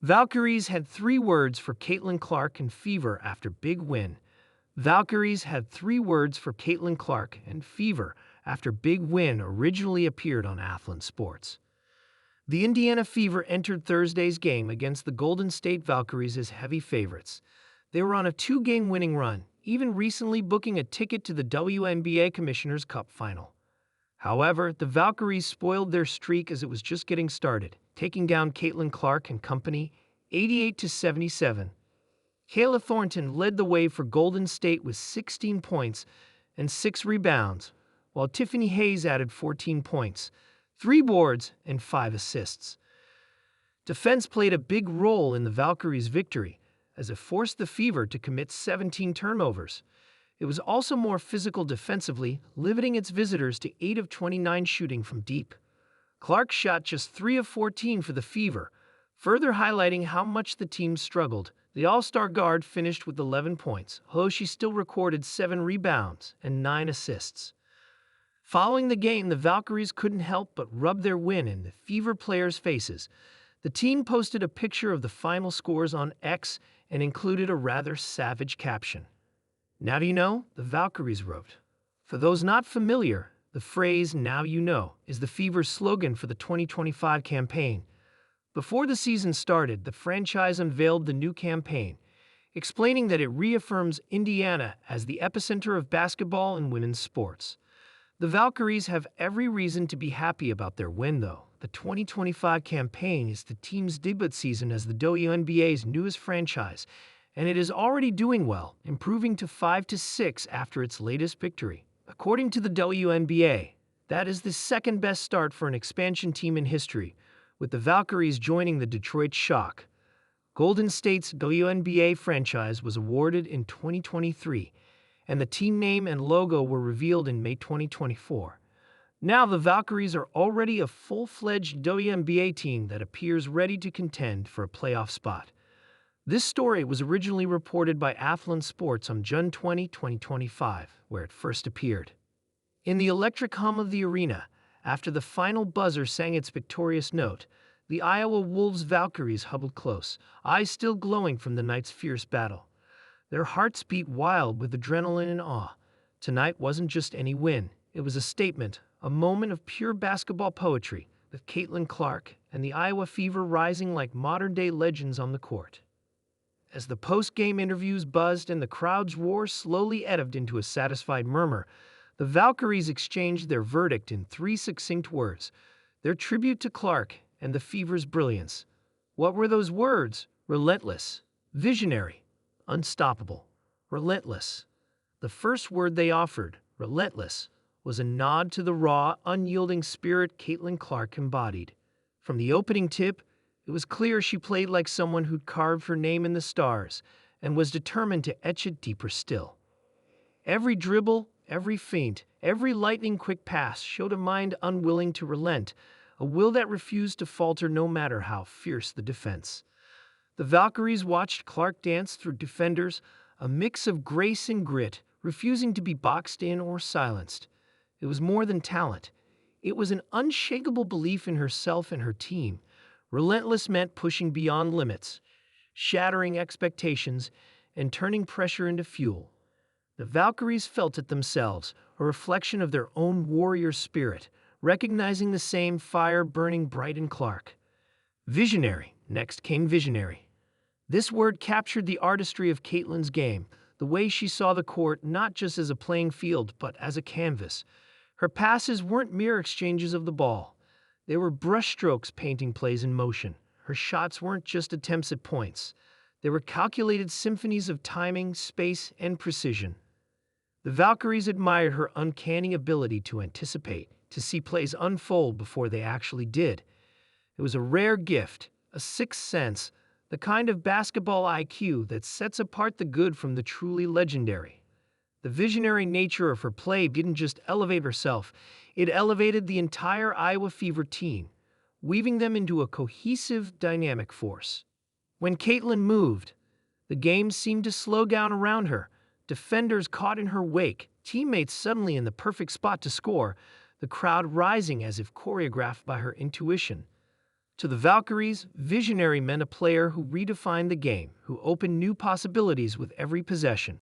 Valkyries had 3 words for Caitlin Clark and fever after big win. Valkyries had 3 words for Caitlin Clark and fever after big win originally appeared on Athlon Sports. The Indiana Fever entered Thursday's game against the Golden State Valkyries as heavy favorites. They were on a 2-game winning run, even recently booking a ticket to the WNBA Commissioner's Cup final. However, the Valkyries spoiled their streak as it was just getting started, taking down Caitlin Clark and company 88-77. Kayla Thornton led the way for Golden State with 16 points and 6 rebounds, while Tiffany Hayes added 14 points, 3 boards, and 5 assists. Defense played a big role in the Valkyries' victory, as it forced the Fever to commit 17 turnovers. It was also more physical defensively, limiting its visitors to 8 of 29 shooting from deep. Clark shot just 3 of 14 for the Fever, further highlighting how much the team struggled. The All-Star guard finished with 11 points, although she still recorded 7 rebounds and 9 assists. Following the game, the Valkyries couldn't help but rub their win in the Fever players' faces. The team posted a picture of the final scores on X and included a rather savage caption. "Now do you know?" the Valkyries wrote. For those not familiar, the phrase "now you know" is the Fever's slogan for the 2025 campaign. Before the season started, the franchise unveiled the new campaign, explaining that it reaffirms Indiana as the epicenter of basketball and women's sports. The Valkyries have every reason to be happy about their win, though. The 2025 campaign is the team's debut season as the WNBA's newest franchise, and it is already doing well, improving to 5-6 after its latest victory. According to the WNBA, that is the second-best start for an expansion team in history, with the Valkyries joining the Detroit Shock. Golden State's WNBA franchise was awarded in 2023, and the team name and logo were revealed in May 2024. Now the Valkyries are already a full-fledged WNBA team that appears ready to contend for a playoff spot. This story was originally reported by Athlon Sports on June 20, 2025, where it first appeared. In the electric hum of the arena, after the final buzzer sang its victorious note, the Iowa Wolves Valkyries huddled close, eyes still glowing from the night's fierce battle. Their hearts beat wild with adrenaline and awe. Tonight wasn't just any win. It was a statement, a moment of pure basketball poetry, with Caitlin Clark and the Iowa Fever rising like modern-day legends on the court. As the post-game interviews buzzed and the crowd's roar slowly ebbed into a satisfied murmur, the Valkyries exchanged their verdict in 3 succinct words, their tribute to Clark and the Fever's brilliance. What were those words? Relentless, visionary, unstoppable, relentless. The first word they offered, relentless, was a nod to the raw, unyielding spirit Caitlin Clark embodied. From the opening tip, it was clear she played like someone who'd carved her name in the stars and was determined to etch it deeper still. Every dribble, every feint, every lightning-quick pass showed a mind unwilling to relent, a will that refused to falter no matter how fierce the defense. The Valkyries watched Clark dance through defenders, a mix of grace and grit, refusing to be boxed in or silenced. It was more than talent. It was an unshakable belief in herself and her team. Relentless meant pushing beyond limits, shattering expectations, and turning pressure into fuel. The Valkyries felt it themselves, a reflection of their own warrior spirit, recognizing the same fire burning bright in Clark. Visionary. Next came visionary. This word captured the artistry of Caitlin's game, the way she saw the court not just as a playing field but as a canvas. Her passes weren't mere exchanges of the ball. They were brushstrokes painting plays in motion. Her shots weren't just attempts at points. They were calculated symphonies of timing, space, and precision. The Valkyries admired her uncanny ability to anticipate, to see plays unfold before they actually did. It was a rare gift, a sixth sense, the kind of basketball IQ that sets apart the good from the truly legendary. The visionary nature of her play didn't just elevate herself, it elevated the entire Iowa Fever team, weaving them into a cohesive, dynamic force. When Caitlin moved, the game seemed to slow down around her. Defenders caught in her wake, teammates suddenly in the perfect spot to score, the crowd rising as if choreographed by her intuition. To the Valkyries, visionary meant a player who redefined the game, who opened new possibilities with every possession.